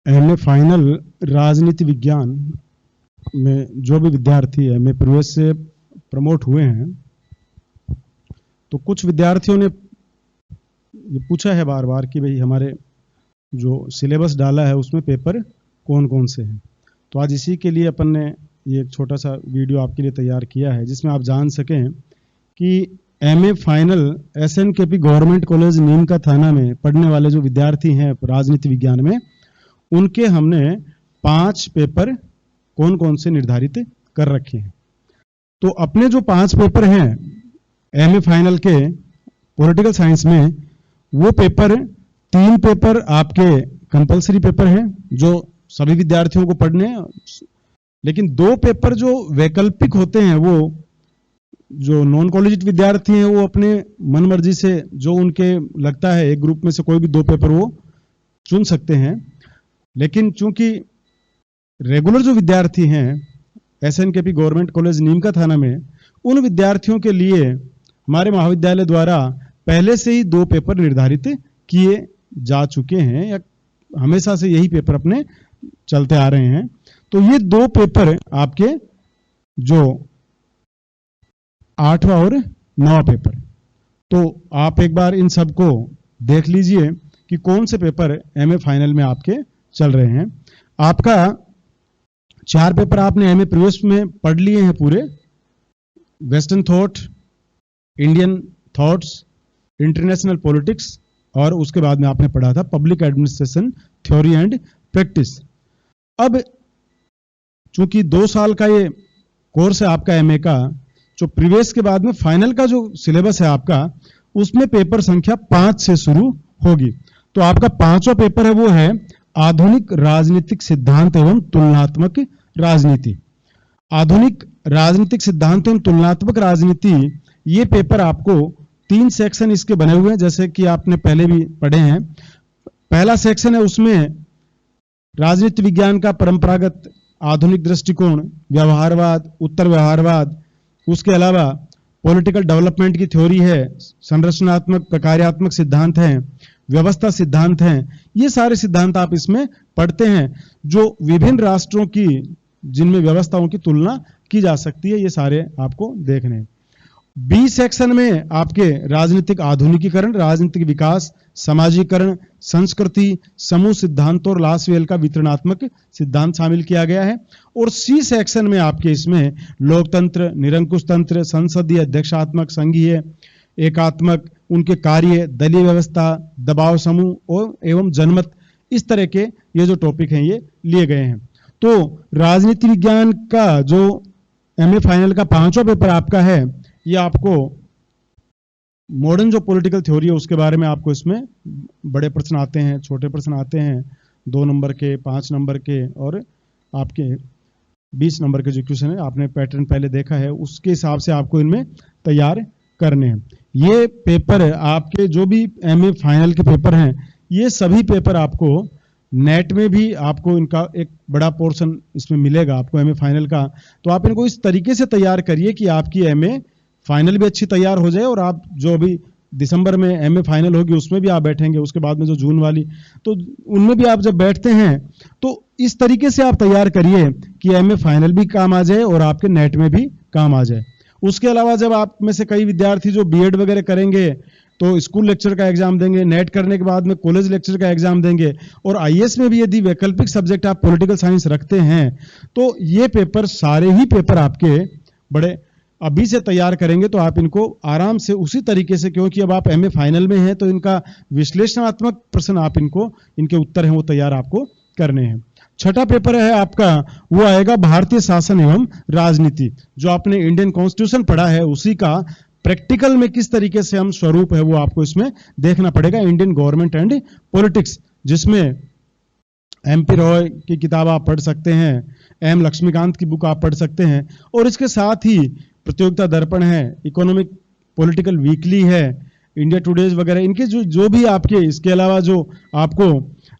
MA final राजनीति विज्ञान में जो भी विद्यार्थी एमए प्रवेश से प्रमोट हुए हैं, तो कुछ विद्यार्थियों ने ये पूछा है बार बार कि भाई हमारे जो सिलेबस डाला है उसमें पेपर कौन कौन से हैं। तो आज इसी के लिए अपन ने ये एक छोटा सा वीडियो आपके लिए तैयार किया है, जिसमें आप जान सकें कि एमए फाइनल एसएनकेपी गवर्नमेंट कॉलेज नीम का थाना में पढ़ने वाले जो विद्यार्थी हैं राजनीति विज्ञान में, उनके हमने 5 पेपर कौन कौन से निर्धारित कर रखे हैं। तो अपने जो 5 पेपर हैं एमए फाइनल के पॉलिटिकल साइंस में, वो पेपर 3 पेपर आपके कंपलसरी पेपर हैं जो सभी विद्यार्थियों को पढ़ने हैं, लेकिन 2 पेपर जो वैकल्पिक होते हैं, वो जो नॉन कॉलेजिएट विद्यार्थी हैं वो अपने मन मर्जी से जो उनके लगता है एक ग्रुप में से कोई भी 2 पेपर वो चुन सकते हैं। लेकिन चूंकि रेगुलर जो विद्यार्थी हैं एसएनकेपी गवर्नमेंट कॉलेज नीम का थाना में, उन विद्यार्थियों के लिए हमारे महाविद्यालय द्वारा पहले से ही 2 पेपर निर्धारित किए जा चुके हैं, या हमेशा से यही पेपर अपने चलते आ रहे हैं। तो ये 2 पेपर आपके जो 8वां और 9वां पेपर, तो आप एक बार इन सबको देख लीजिए कि कौन से पेपर एमए फाइनल में आपके चल रहे हैं। आपका 4 पेपर आपने एमए प्रवेश में पढ़ लिए हैं पूरे, western thought, Indian thoughts, international politics, और उसके बाद में आपने पढ़ा था public administration theory and practice. अब चूंकि 2 साल का ये कोर्स है आपका एमए का, जो प्रवेश के बाद में फाइनल का जो सिलेबस है आपका, उसमें पेपर संख्या 5 से शुरू होगी। तो आपका 5वां पेपर है वो है आधुनिक राजनीतिक सिद्धांत एवं तुलनात्मक राजनीति। आधुनिक राजनीतिक सिद्धांत एवं तुलनात्मक राजनीति, ये पेपर आपको 3 सेक्शन इसके बने हुए हैं, जैसे कि आपने पहले भी पढ़े हैं। पहला सेक्शन है उसमें राजनीति विज्ञान का परंपरागत आधुनिक दृष्टिकोण, व्यवहारवाद, उत्तर व्यवहारवाद, उसके अलावा पॉलिटिकल डेवलपमेंट की थ्योरी है, संरचनात्मक प्रकार्यात्मक सिद्धांत हैं, व्यवस्था सिद्धांत हैं। ये सारे सिद्धांत आप इसमें पढ़ते हैं, जो विभिन्न राष्ट्रों की जिनमें व्यवस्थाओं की तुलना की जा सकती है, ये सारे आपको देखने हैं। बी सेक्शन में आपके राजनीतिक आधुनिकीकरण, राजनीतिक विकास, समाजीकरण, संस्कृति, समूह सिद्धांत और लासवेल का वितरणात्मक सिद्धांत शामिल किया गया है। और सी सेक्शन में आपके इसमें लोकतंत्र, निरंकुश तंत्र, संसदीय अध्यक्षात्मक, संघीय एकात्मक, उनके कार्य, दलीय व्यवस्था, दबाव समूह और एवं जनमत, इस तरह के ये जो टॉपिक हैं ये लिए गए हैं। तो राजनीति विज्ञान का जो एमए फाइनल का 5वां पेपर आपका है, ये आपको मॉडर्न जो पॉलिटिकल थ्योरी है उसके बारे में आपको इसमें बड़े प्रश्न आते हैं, छोटे प्रश्न आते हैं, 2 नंबर के, 5 नंबर के और आपके 20 नंबर के जो क्वेश्चन है, आपने पैटर्न पहले देखा है, उसके हिसाब से आपको इनमें तैयार करने हैं। ये पेपर आपके जो भी एमए फाइनल के पेपर हैं, ये सभी पेपर आपको नेट में भी आपको इनका एक बड़ा पोर्शन इसमें मिलेगा आपको एमए फाइनल का। तो आप इनको इस तरीके से तैयार करिए कि आपकी एमए फाइनल भी अच्छी तैयार हो जाए, और आप जो अभी दिसंबर में एमए फाइनल होगी उसमें भी आप बैठेंगे, उसके बाद में जो जून वाली, तो उनमें भी आप जब बैठते हैं तो इस तरीके से आप तैयार करिए कि एमए फाइनल भी काम आ जाए और आपके नेट में भी काम आ जाए। उसके अलावा जब आप में से कई विद्यार्थी जो बीएड वगैरह करेंगे तो स्कूल लेक्चर का एग्जाम देंगे, नेट करने के बाद में कॉलेज लेक्चर का एग्जाम देंगे, और आईएएस में भी यदि वैकल्पिक सब्जेक्ट आप पॉलिटिकल साइंस रखते हैं, तो ये पेपर सारे ही पेपर आपके बड़े अभी से तैयार करेंगे तो आप इनको आराम से उसी तरीके से, क्योंकि अब आप एमए फाइनल में हैं तो इनका विश्लेषणात्मक प्रश्न आप इनको, इनके उत्तर हैं वो तैयार आपको करने हैं। 6ठा पेपर है आपका, वो आएगा भारतीय शासन एवं राजनीति। जो आपने इंडियन कॉन्स्टिट्यूशन पढ़ा है उसी का प्रैक्टिकल में किस तरीके से हम स्वरूप है वो आपको इसमें देखना पड़ेगा। इंडियन गवर्नमेंट एंड पॉलिटिक्स, जिसमें एमपी रॉय की किताब आप पढ़ सकते हैं, एम लक्ष्मीकांत की बुक आप पढ़ सकते हैं, और इसके साथ ही प्रतियोगिता दर्पण है, इकोनॉमिक पॉलिटिकल वीकली है, इंडिया टुडेज वगैरह, इनके जो भी आपके, इसके अलावा जो आपको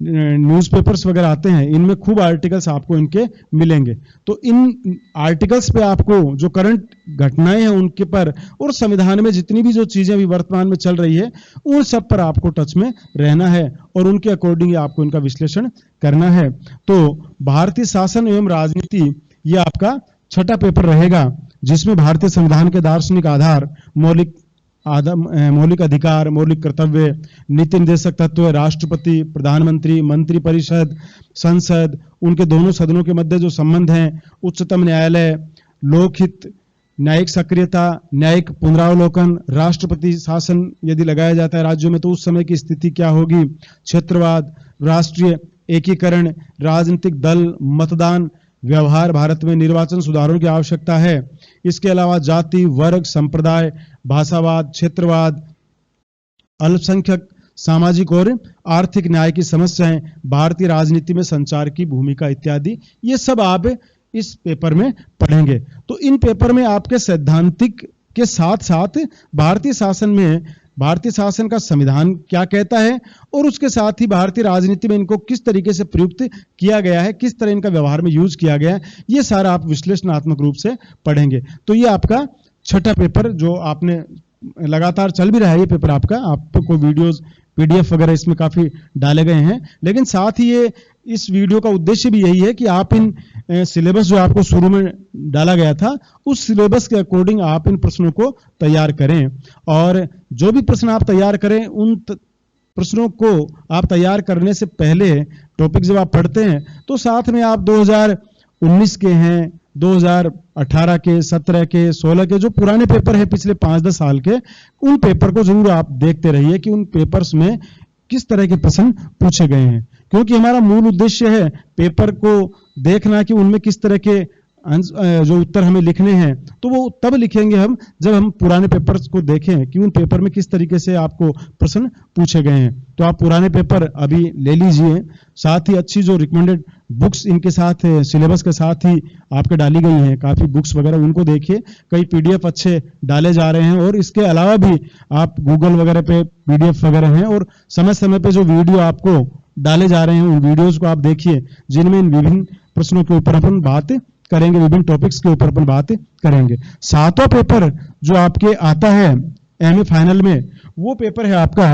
न्यूज़पेपर्स वगैरह आते हैं, इनमें खूब आर्टिकल्स आपको इनके मिलेंगे। तो इन आर्टिकल्स पे आपको जो करंट घटनाएं हैं उनके पर और संविधान में जितनी भी जो चीजें अभी वर्तमान में चल रही है उन सब पर आपको टच में रहना है और उनके अकॉर्डिंग आपको इनका विश्लेषण करना है। तो भारतीय शासन एवं राजनीति ये आपका छठा पेपर रहेगा, जिसमें भारतीय संविधान के दार्शनिक आधार, मौलिक अधिकार, मौलिक कर्तव्य, नीति निर्देशक तत्व, राष्ट्रपति, प्रधानमंत्री, मंत्रिपरिषद, संसद, उनके दोनों सदनों के मध्य जो संबंध हैं, उच्चतम न्यायालय, लोकहित, न्यायिक सक्रियता, न्यायिक पुनरावलोकन, राष्ट्रपति शासन यदि लगाया जाता है राज्यों में तो उस समय की स्थिति क्या होगी, क्षेत्रवाद, राष्ट्रीय एकीकरण, राजनीतिक दल, मतदान व्यवहार, भारत में निर्वाचन सुधारों की आवश्यकता है। इसके अलावा जाति, वर्ग, संप्रदाय, भाषावाद, क्षेत्रवाद, अल्पसंख्यक, सामाजिक और आर्थिक न्याय की समस्याएं, भारतीय राजनीति में संचार की भूमिका इत्यादि, ये सब आप इस पेपर में पढ़ेंगे। तो इन पेपर में आपके सैद्धांतिक के साथ साथ भारतीय शासन का संविधान क्या कहता है और उसके साथ ही भारतीय राजनीति में इनको किस तरीके से प्रयुक्त किया गया है, किस तरह इनका व्यवहार में यूज किया गया है, ये सारा आप विश्लेषणात्मक रूप से पढ़ेंगे। तो ये आपका छठा पेपर जो आपने लगातार चल भी रहा है, ये पेपर आपको वीडियोस पीडीएफ वगैरह इसमें काफी डाले गए हैं, लेकिन साथ ही ये इस वीडियो का उद्देश्य भी यही है कि आप इन सिलेबस जो आपको शुरू में डाला गया था उस सिलेबस के अकॉर्डिंग आप इन प्रश्नों को तैयार करें, और जो भी प्रश्न आप तैयार करें उन प्रश्नों को आप तैयार करने से पहले टॉपिक जब आप पढ़ते हैं तो साथ में आप 2019 के हैं, 2018 के, 17 के, 16 के जो पुराने पेपर है पिछले 5-10 साल के, उन पेपर को जरूर आप देखते रहिए कि उन पेपर्स में किस तरह के प्रश्न पूछे गए हैं, क्योंकि हमारा मूल उद्देश्य है पेपर को देखना कि उनमें किस तरह के जो उत्तर हमें लिखने हैं, तो वो तब लिखेंगे हम जब हम पुराने पेपर्स को देखें कि उन पेपर में किस तरीके से आपको प्रश्न पूछे गए हैं। तो आप पुराने पेपर अभी ले लीजिए, साथ ही अच्छी जो रिकमेंडेड बुक्स इनके साथ सिलेबस के साथ ही आपके डाली गई हैं, काफी बुक्स वगैरह उनको देखिए, कई पीडीएफ अच्छे डाले जा रहे हैं, और इसके अलावा भी आप गूगल वगैरह पे पीडीएफ वगैरह हैं, और समय समय पे जो वीडियो आपको डाले जा रहे हैं उन वीडियोज को आप देखिए, जिनमें इन विभिन्न प्रश्नों के ऊपर अपन बात करेंगे, विभिन्न टॉपिक्स के ऊपर अपन बात करेंगे। सातवां पेपर जो आपके आता है एमए फाइनल में, वो पेपर है आपका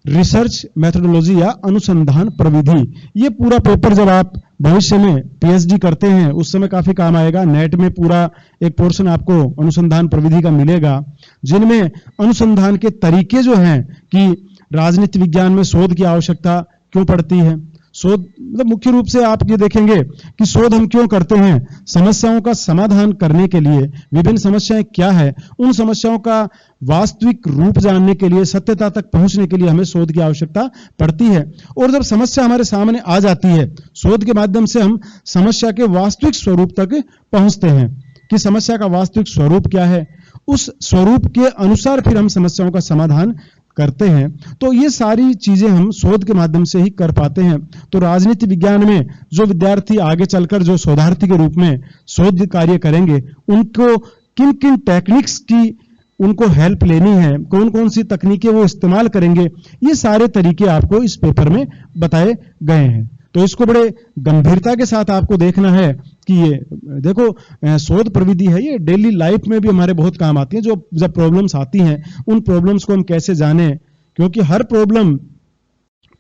रिसर्च मेथोडोलॉजी या अनुसंधान प्रविधि। ये पूरा पेपर जब आप भविष्य में पीएचडी करते हैं उस समय काफी काम आएगा। नेट में पूरा एक पोर्शन आपको अनुसंधान प्रविधि का मिलेगा, जिनमें अनुसंधान के तरीके जो हैं कि राजनीति विज्ञान में शोध की आवश्यकता क्यों पड़ती है, शोध मतलब मुख्य रूप से आप ये देखेंगे कि शोध हम क्यों करते हैं, समस्याओं का समाधान करने के लिए, विभिन्न समस्याएं क्या है, उन समस्याओं का वास्तविक रूप जानने के लिए, सत्यता तक पहुंचने के लिए हमें शोध की आवश्यकता पड़ती है। और जब समस्या हमारे सामने आ जाती है, शोध के माध्यम से हम समस्या के वास्तविक स्वरूप तक पहुंचते हैं कि समस्या का वास्तविक स्वरूप क्या है, उस स्वरूप के अनुसार फिर हम समस्याओं का समाधान करते हैं। तो ये सारी चीजें हम शोध के माध्यम से ही कर पाते हैं। तो राजनीति विज्ञान में जो विद्यार्थी आगे चलकर जो शोधार्थी के रूप में शोध कार्य करेंगे, उनको किन किन टेक्निक्स की उनको हेल्प लेनी है, कौन कौन सी तकनीकें वो इस्तेमाल करेंगे, ये सारे तरीके आपको इस पेपर में बताए गए हैं। तो इसको बड़े गंभीरता के साथ आपको देखना है कि ये देखो शोध प्रविधि है, ये डेली लाइफ में भी हमारे बहुत काम आती है। जो जब प्रॉब्लम्स आती हैं उन प्रॉब्लम्स को हम कैसे जानें, क्योंकि हर प्रॉब्लम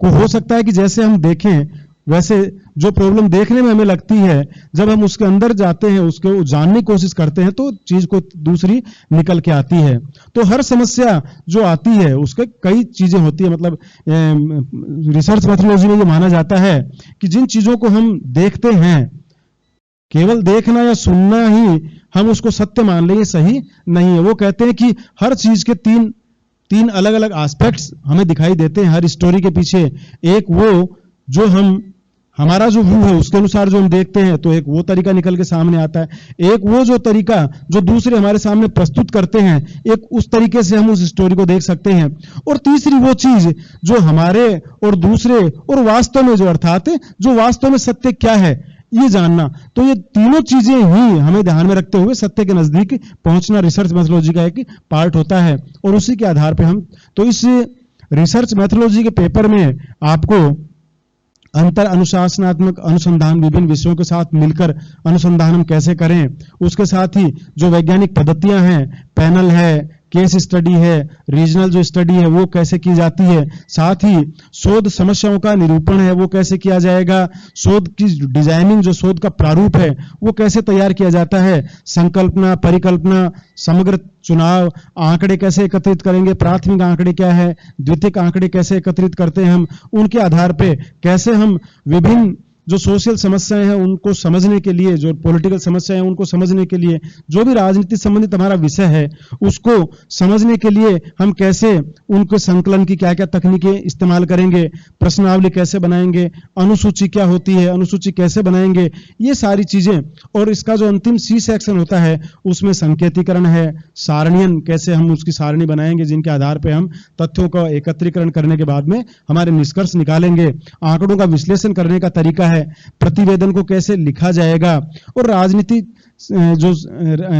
को हो सकता है कि जैसे हम देखें वैसे जो प्रॉब्लम देखने में हमें लगती है, जब हम उसके अंदर जाते हैं, उसको जानने की कोशिश करते हैं तो चीज को दूसरी निकल के आती है। तो हर समस्या जो आती है उसके कई चीजें होती है। मतलब रिसर्च मेथोडोलॉजी में ये माना जाता है कि जिन चीजों को हम देखते हैं, केवल देखना या सुनना ही हम उसको सत्य मान लें, ये सही नहीं है। वो कहते हैं कि हर चीज के तीन अलग अलग एस्पेक्ट्स हमें दिखाई देते हैं हर स्टोरी के पीछे। एक वो जो हमारा जो व्यू है उसके अनुसार जो हम देखते हैं, तो एक वो तरीका निकल के सामने आता है। एक वो जो तरीका जो दूसरे हमारे सामने प्रस्तुत करते हैं, एक उस तरीके से हम उस स्टोरी को देख सकते हैं। और तीसरी वो चीज जो हमारे और दूसरे और वास्तव में जो अर्थात जो वास्तव में सत्य क्या है ये जानना। तो ये तीनों चीजें ही हमें ध्यान में रखते हुए सत्य के नजदीक पहुंचना रिसर्च मेथोडोलॉजी का एक पार्ट होता है। और उसी के आधार पर हम तो इस रिसर्च मेथोडोलॉजी के पेपर में आपको अंतर अनुशासनात्मक अनुसंधान, विभिन्न विषयों के साथ मिलकर अनुसंधान हम कैसे करें, उसके साथ ही जो वैज्ञानिक पद्धतियां हैं, पैनल है, केस स्टडी है, रीजनल जो स्टडी है वो कैसे की जाती है, साथ ही शोध समस्याओं का निरूपण है वो कैसे किया जाएगा, शोध की डिजाइनिंग, जो शोध का प्रारूप है वो कैसे तैयार किया जाता है, संकल्पना, परिकल्पना, समग्र चुनाव, आंकड़े कैसे एकत्रित करेंगे, प्राथमिक आंकड़े क्या है, द्वितीयक आंकड़े कैसे एकत्रित करते हैं हम, उनके आधार पे कैसे हम विभिन्न जो सोशल समस्याएं हैं उनको समझने के लिए, जो पॉलिटिकल समस्याएं हैं उनको समझने के लिए, जो भी राजनीति संबंधित हमारा विषय है उसको समझने के लिए हम कैसे उनके संकलन की क्या क्या तकनीकें इस्तेमाल करेंगे, प्रश्नावली कैसे बनाएंगे, अनुसूची क्या होती है, अनुसूची कैसे बनाएंगे, ये सारी चीजें। और इसका जो अंतिम सी सेक्शन होता है उसमें संकेतीकरण है, सारणीयन कैसे हम उसकी सारणी बनाएंगे जिनके आधार पर हम तथ्यों का एकत्रीकरण करने के बाद में हमारे निष्कर्ष निकालेंगे, आंकड़ों का विश्लेषण करने का तरीका है, प्रतिवेदन को कैसे लिखा जाएगा, और राजनीति जो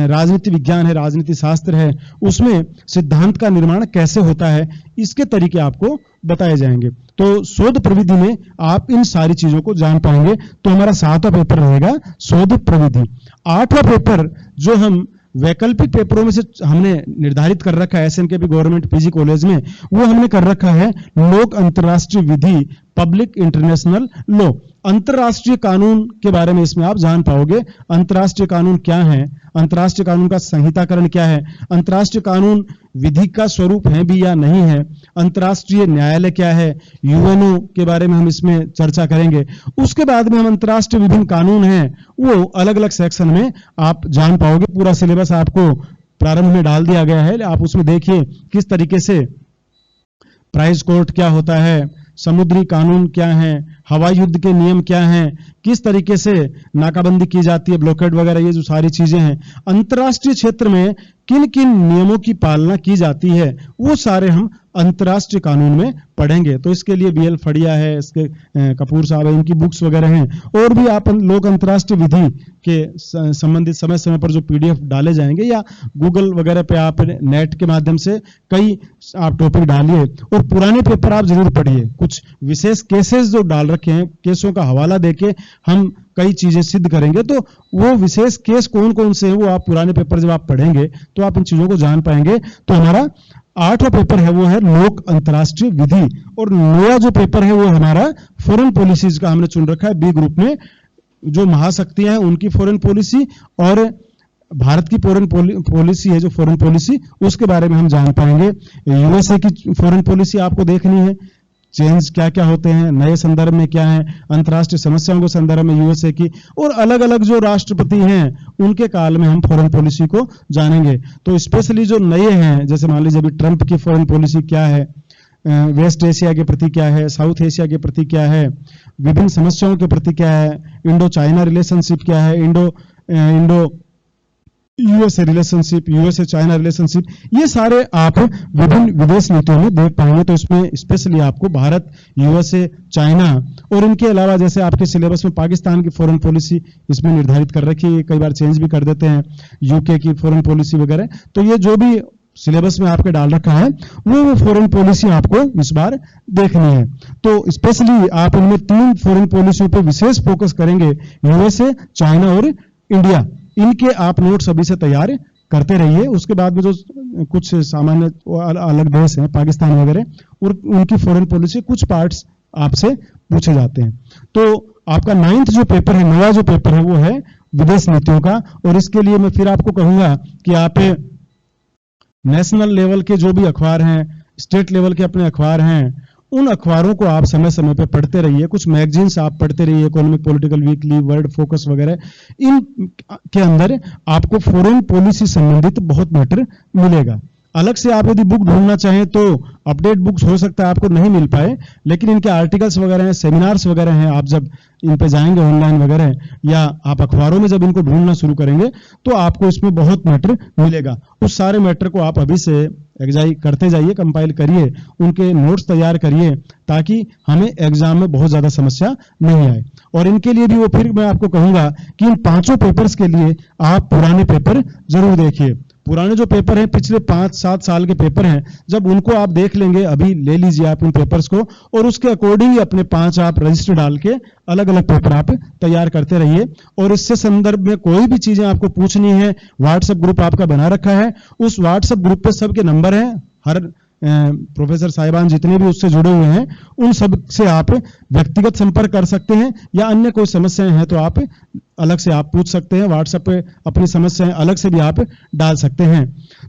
राजनीति विज्ञान है, राजनीति शास्त्र है, उसमें सिद्धांत का निर्माण कैसे होता है, इसके तरीके आपको बताए जाएंगे। तो शोध प्रविधि में आप इन सारी चीजों को जान पाएंगे। तो हमारा 7वां पेपर रहेगा शोध प्रविधि। 8वां पेपर जो हम वैकल्पिक पेपरों में से हमने निर्धारित कर रखा है एसएनकेपी गवर्नमेंट पीजी कॉलेज में, वो हमने कर रखा है लोक अंतर्राष्ट्रीय विधि, पब्लिक इंटरनेशनल लॉ। अंतर्राष्ट्रीय कानून के बारे में इसमें आप जान पाओगे। अंतर्राष्ट्रीय कानून क्या है, अंतर्राष्ट्रीय कानून का संहिताकरण क्या है, अंतर्राष्ट्रीय कानून विधि का स्वरूप है भी या नहीं है, अंतर्राष्ट्रीय न्यायालय क्या है, यूएनओ के बारे में हम इसमें चर्चा करेंगे। उसके बाद में हम अंतर्राष्ट्रीय विभिन्न कानून हैं वो अलग अलग सेक्शन में आप जान पाओगे। पूरा सिलेबस आपको प्रारंभ में डाल दिया गया है, आप उसमें देखिए किस तरीके से प्राइस कोर्ट क्या होता है, समुद्री कानून क्या है, हवाई युद्ध के नियम क्या हैं, किस तरीके से नाकाबंदी की जाती है, ब्लॉकेड वगैरह, ये जो सारी चीजें हैं, अंतर्राष्ट्रीय क्षेत्र में किन किन नियमों की पालना की जाती है, वो सारे हम अंतर्राष्ट्रीय कानून में पढ़ेंगे। तो इसके लिए बीएल फड़िया है, इसके कपूर साहब है, इनकी बुक्स वगैरह हैं, और भी आप लोक अंतर्राष्ट्रीय विधि के संबंधित समय समय पर जो पीडीएफ डाले जाएंगे या गूगल वगैरह पे आप नेट के माध्यम से कई आप टॉपिक डालिए, और पुराने पेपर आप जरूर पढ़िए। कुछ विशेष केसेस जो डाल रखे हैं, केसों का हवाला देके हम कई चीजें सिद्ध करेंगे, तो वो विशेष केस कौन कौन से हैं वो आप पुराने पेपर जब आप पढ़ेंगे तो आप इन चीजों को जान पाएंगे। तो हमारा 8वां पेपर है वो है लोक अंतर्राष्ट्रीय विधि, और 9वां जो पेपर है वो हमारा फॉरेन पॉलिसीज का हमने चुन रखा है बी ग्रुप में। जो महाशक्तियां हैं उनकी फॉरेन पॉलिसी और भारत की फॉरेन पॉलिसी है जो फॉरेन पॉलिसी, उसके बारे में हम जान पाएंगे। यूएसए की फॉरेन पॉलिसी आपको देखनी है, चेंज क्या क्या होते हैं, नए संदर्भ में क्या है, अंतर्राष्ट्रीय समस्याओं के संदर्भ में यूएसए की, और अलग अलग जो राष्ट्रपति हैं उनके काल में हम फॉरेन पॉलिसी को जानेंगे। तो स्पेशली जो नए हैं, जैसे मान लीजिए अभी ट्रंप की फॉरेन पॉलिसी क्या है, वेस्ट एशिया के प्रति क्या है, साउथ एशिया के प्रति क्या है, विभिन्न समस्याओं के प्रति क्या है, इंडो चाइना रिलेशनशिप क्या है, Indo USA relationship, USA China relationship, ये सारे आप विभिन्न विदेश नीतियों में देख पाएंगे। तो इसमें स्पेशली आपको भारत, यूएसए, चाइना, और इनके अलावा जैसे आपके सिलेबस में पाकिस्तान की फॉरेन पॉलिसी इसमें निर्धारित कर रखी है, कई बार चेंज भी कर देते हैं, यूके की फॉरेन पॉलिसी वगैरह। तो ये जो भी सिलेबस में आपके डाल रखा है वो फॉरेन पॉलिसी आपको इस बार देखनी है। तो स्पेशली आप इनमें 3 फॉरेन पॉलिसियों पर विशेष फोकस करेंगे, यूएसए, चाइना और इंडिया। इनके आप नोट्स अभी से तैयार करते रहिए। उसके बाद में जो कुछ सामान्य अलग देश हैं, पाकिस्तान वगैरह, और उनकी फॉरेन पॉलिसी कुछ पार्ट्स आपसे पूछे जाते हैं। तो आपका 9वां जो पेपर है, 9वां जो पेपर है वो है विदेश नीतियों का। और इसके लिए मैं फिर आपको कहूंगा कि आप नेशनल लेवल के जो भी अखबार हैं, स्टेट लेवल के अपने अखबार हैं, उन अखबारों को आप समय समय पर पढ़ते रहिए। कुछ मैगजीन्स आप पढ़ते रहिए, economic political weekly, world focus वगैरह, इन के अंदर आपको फॉरेन पॉलिसी संबंधित बहुत मैटर मिलेगा। अलग से आप यदि बुक ढूंढना चाहें तो अपडेट बुक्स हो सकता है आपको नहीं मिल पाए, लेकिन इनके आर्टिकल्स वगैरह हैं, सेमिनार्स वगैरह हैं, आप जब इन पे जाएंगे ऑनलाइन वगैरह, या आप अखबारों में जब इनको ढूंढना शुरू करेंगे तो आपको इसमें बहुत मैटर मिलेगा। उस सारे मैटर को आप अभी से एग्जाइन करते जाइए, कंपाइल करिए, उनके नोट्स तैयार करिए, ताकि हमें एग्जाम में बहुत ज्यादा समस्या नहीं आए। और इनके लिए भी वो फिर मैं आपको कहूंगा कि इन 5 पेपर्स के लिए आप पुराने पेपर जरूर देखिए। पुराने जो पेपर हैं, पिछले 5-7 साल के पेपर हैं, जब उनको आप देख लेंगे, अभी ले लीजिए आप उन पेपर्स को और उसके अकॉर्डिंग ही अपने 5 आप रजिस्टर डाल के अलग अलग पेपर आप तैयार करते रहिए। और इससे संदर्भ में कोई भी चीजें आपको पूछनी है, व्हाट्सएप ग्रुप आपका बना रखा है, उस व्हाट्सएप ग्रुप पे सबके नंबर हैं, हर प्रोफेसर साहिबान जितने भी उससे जुड़े हुए हैं उन सब से आप व्यक्तिगत संपर्क कर सकते हैं, या अन्य कोई समस्याएं हैं तो आप अलग से आप पूछ सकते हैं। व्हाट्सएप पे अपनी समस्याएं अलग से भी आप डाल सकते हैं।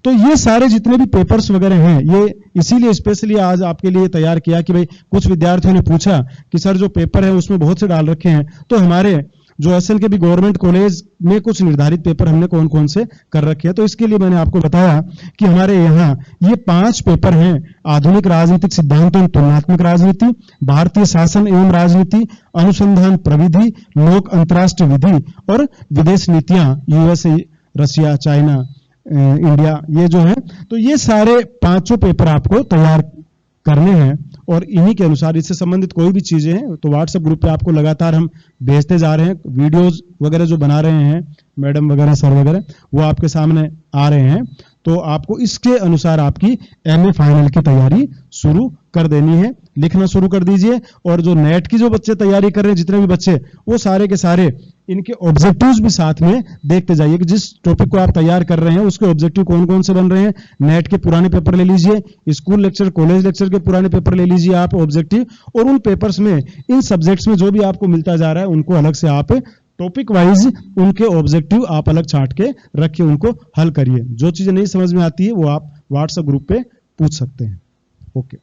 तो ये सारे जितने भी पेपर्स वगैरह हैं, ये इसीलिए स्पेशली आज आपके लिए तैयार किया कि भाई कुछ विद्यार्थियों ने पूछा कि सर जो पेपर है उसमें बहुत से डाल रखे हैं, तो हमारे जो एसएल के भी गवर्नमेंट कॉलेज में कुछ निर्धारित पेपर हमने कौन कौन से कर रखे हैं। तो इसके लिए मैंने आपको बताया कि हमारे यहाँ ये 5 पेपर हैं: आधुनिक राजनीतिक सिद्धांत एवं तुलनात्मक राजनीति, भारतीय शासन एवं राजनीति, अनुसंधान प्रविधि, लोक अंतरराष्ट्रीय विधि और विदेश नीतियां, यूएसए, रशिया, चाइना, इंडिया, ये जो है। तो ये सारे 5 पेपर आपको तैयार करने हैं और इन्हीं के अनुसार इससे संबंधित कोई भी चीजें हैं तो व्हाट्सएप ग्रुप पे आपको लगातार हम भेजते जा रहे हैं। वीडियोस वगैरह जो बना रहे हैं मैडम वगैरह सर वगैरह, वो आपके सामने आ रहे हैं। तो आपको इसके अनुसार आपकी एमए फाइनल की तैयारी शुरू कर देनी है, लिखना शुरू कर दीजिए। और जो नेट की जो बच्चे तैयारी कर रहे हैं, जितने भी बच्चे, वो सारे के सारे इनके ऑब्जेक्टिव्स भी साथ में देखते जाइए कि जिस टॉपिक को आप तैयार कर रहे हैं उसके ऑब्जेक्टिव कौन कौन से बन रहे हैं। नेट के पुराने पेपर ले लीजिए, स्कूल लेक्चर, कॉलेज लेक्चर के पुराने पेपर ले लीजिए आप ऑब्जेक्टिव, और उन पेपर्स में इन सब्जेक्ट्स में जो भी आपको मिलता जा रहा है उनको अलग से आप टॉपिक वाइज उनके ऑब्जेक्टिव आप अलग छांट के रखिए, उनको हल करिए। जो चीजें नहीं समझ में आती है वो आप व्हाट्सएप ग्रुप पे पूछ सकते हैं। ओके।